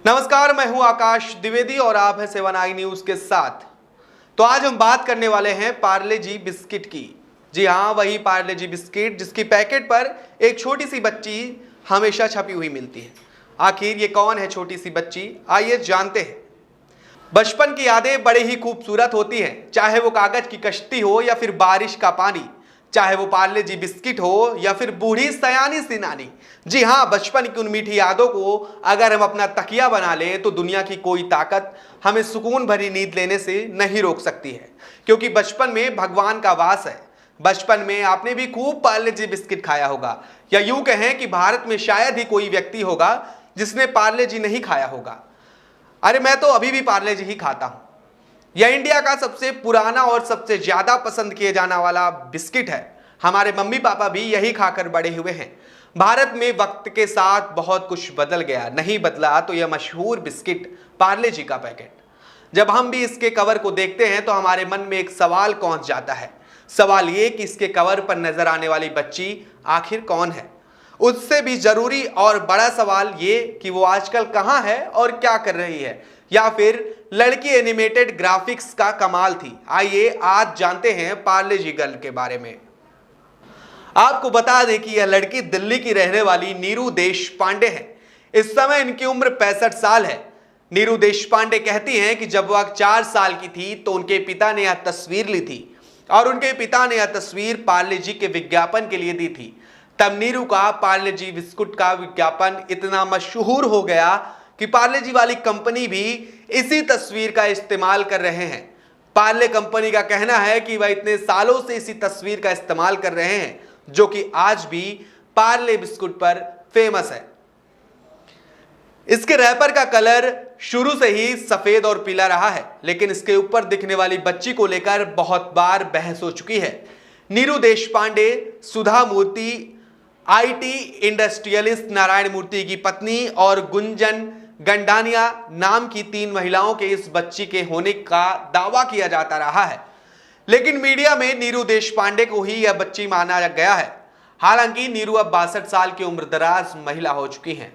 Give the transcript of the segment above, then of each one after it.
नमस्कार, मैं हूं आकाश द्विवेदी और आप हैं 7 आई न्यूज के साथ। तो आज हम बात करने वाले हैं पार्ले जी बिस्किट की। जी हां, वही पार्ले जी बिस्किट जिसकी पैकेट पर एक छोटी सी बच्ची हमेशा छपी हुई मिलती है। आखिर ये कौन है छोटी सी बच्ची, आइए जानते हैं। बचपन की यादें बड़ी ही खूबसूरत होती हैं, चाहे वो कागज की कश्ती हो या फिर बारिश का पानी, चाहे वो पार्ले जी बिस्किट हो या फिर बूढ़ी सयानी सी नानी। जी हाँ, बचपन की उन मीठी यादों को अगर हम अपना तकिया बना लें तो दुनिया की कोई ताकत हमें सुकून भरी नींद लेने से नहीं रोक सकती है, क्योंकि बचपन में भगवान का वास है। बचपन में आपने भी खूब पार्ले जी बिस्किट खाया होगा, या यूं कहें कि भारत में शायद ही कोई व्यक्ति होगा जिसने पार्ले जी नहीं खाया होगा। अरे मैं तो अभी भी पार्ले जी ही खाता हूं। यह इंडिया का सबसे पुराना और सबसे ज्यादा पसंद किए जाने वाला बिस्किट है। हमारे मम्मी पापा भी यही खाकर बड़े हुए हैं। भारत में वक्त के साथ बहुत कुछ बदल गया, नहीं बदला तो यह मशहूर बिस्किट पार्ले जी का पैकेट। जब हम भी इसके कवर को देखते हैं तो हमारे मन में एक सवाल पहुंच जाता है। सवाल ये कि इसके कवर पर नजर आने वाली बच्ची आखिर कौन है। उससे भी जरूरी और बड़ा सवाल ये कि वो आजकल कहां है और क्या कर रही है, या फिर लड़की एनिमेटेड ग्राफिक्स का कमाल थी। आइए आज जानते हैं पार्ले जी गर्ल के बारे में। आपको बता दें कि यह लड़की दिल्ली की रहने वाली नीरू देशपांडे है। इस समय इनकी उम्र 65 साल है। नीरू देशपांडे कहती हैं कि जब वह 4 साल की थी तो उनके पिता ने यह तस्वीर ली थी और उनके पिता ने यह तस्वीर पार्ले जी के विज्ञापन के लिए दी थी। तब नीरू का पार्ले जी बिस्कुट का विज्ञापन इतना मशहूर हो गया कि पार्ले जी वाली कंपनी भी इसी तस्वीर का इस्तेमाल कर रहे हैं। पार्ले कंपनी का कहना है कि वह इतने सालों से इसी तस्वीर का इस्तेमाल कर रहे हैं, जो कि आज भी पार्ले बिस्कुट पर फेमस है। इसके रैपर का कलर शुरू से ही सफेद और पीला रहा है, लेकिन इसके ऊपर दिखने वाली बच्ची को लेकर बहुत बार बहस हो चुकी है। नीरू देशपांडे सुधा मूर्ति, आईटी इंडस्ट्रियलिस्ट नारायण मूर्ति की पत्नी और गुंजन गंडानिया नाम की 3 महिलाओं के इस बच्ची के होने का दावा किया जाता रहा है, लेकिन मीडिया में नीरू देशपांडे को ही यह बच्ची माना गया है। हालांकि नीरू अब 62 साल की उम्रदराज महिला हो चुकी हैं।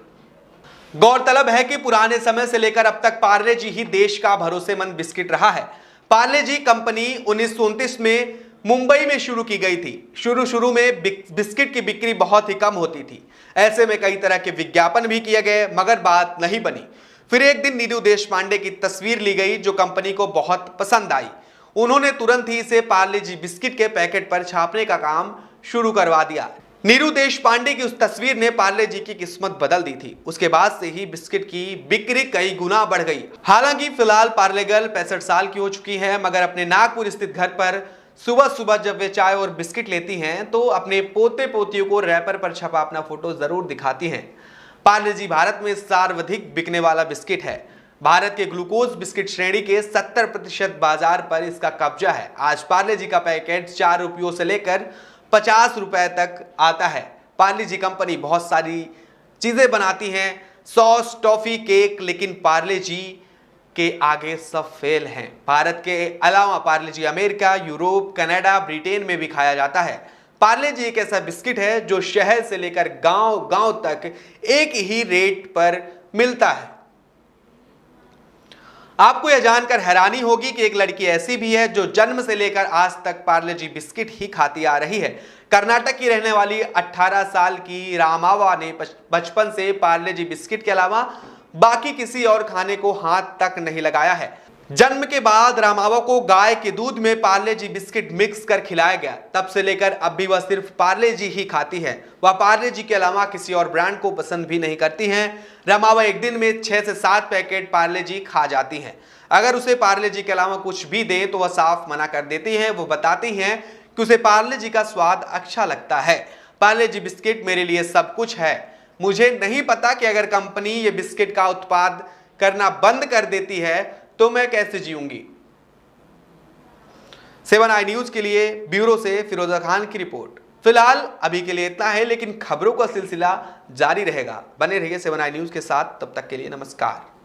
गौरतलब है कि पुराने समय से लेकर अब तक पार्ले जी ही देश का भरोसेमंद बिस्किट रहा है। पार्ले जी कंपनी 1929 में मुंबई में शुरू की गई थी। शुरू में बिस्किट की बिक्री बहुत ही कम होती थी। ऐसे में कई तरह के विज्ञापन भी किए गए, मगर बात नहीं बनी। फिर एक दिन नीरू देशपांडे की तस्वीर ली गई जो कंपनी को बहुत पसंद आई। उन्होंने तुरंत ही इसे पार्ले जी बिस्किट के पैकेट पर छापने का काम शुरू करवा दिया। नीरू देशपांडे की उस तस्वीर ने पार्ले जी की किस्मत बदल दी थी। उसके बाद से ही बिस्किट की बिक्री कई गुना बढ़ गई। हालांकि फिलहाल पार्ले गर्ल 65 साल की हो चुकी है, मगर अपने नागपुर स्थित घर पर सुबह सुबह जब वे चाय और बिस्किट लेती हैं तो अपने पोते पोतियों को रैपर पर छपा अपना फोटो जरूर दिखाती हैं। पार्ले जी भारत में सर्वाधिक बिकने वाला बिस्किट है। भारत के ग्लूकोज बिस्किट श्रेणी के 70% बाजार पर इसका कब्जा है। आज पार्ले जी का पैकेट 4 रुपयों से लेकर 50 रुपए तक आता है। पार्ले जी कंपनी बहुत सारी चीजें बनाती हैं, सॉस, टॉफी, केक, लेकिन पार्ले जी के आगे सब फेल हैं। भारत के अलावा पार्ले जी अमेरिका, यूरोप, कनाडा, ब्रिटेन में भी खाया जाता है। पार्ले जी एक ऐसा बिस्किट है जो शहर से लेकर गांव तक एक ही रेट पर मिलता है। आपको यह जानकर हैरानी होगी कि एक लड़की ऐसी भी है जो जन्म से लेकर आज तक पार्ले जी बिस्किट ही खाती आ रही है। कर्नाटक की रहने वाली 18 साल की रामावा ने बचपन से पार्ले जी बिस्किट के अलावा बाकी किसी और खाने को हाथ तक नहीं लगाया है। जन्म के बाद रामावा को गाय के दूध में पार्ले जी बिस्किट मिक्स कर खिलाया गया। तब से लेकर अब भी वह सिर्फ पार्ले जी ही खाती है। वह पार्ले जी के अलावा किसी और ब्रांड को पसंद भी नहीं करती हैं। रामावा एक दिन में 6 से 7 पैकेट पार्ले जी खा जाती हैं। अगर उसे पार्ले जी के अलावा कुछ भी दें तो वह साफ मना कर देती हैं। वो बताती हैं कि उसे पार्ले जी का स्वाद अच्छा लगता है। पार्ले जी बिस्किट मेरे लिए सब कुछ है। मुझे नहीं पता कि अगर कंपनी ये बिस्किट का उत्पाद करना बंद कर देती है तो मैं कैसे जीऊंगी। 7 आई न्यूज के लिए ब्यूरो से फिरोजा खान की रिपोर्ट। फिलहाल अभी के लिए इतना है, लेकिन खबरों का सिलसिला जारी रहेगा। बने रहिए 7 आई न्यूज के साथ। तब तक के लिए नमस्कार।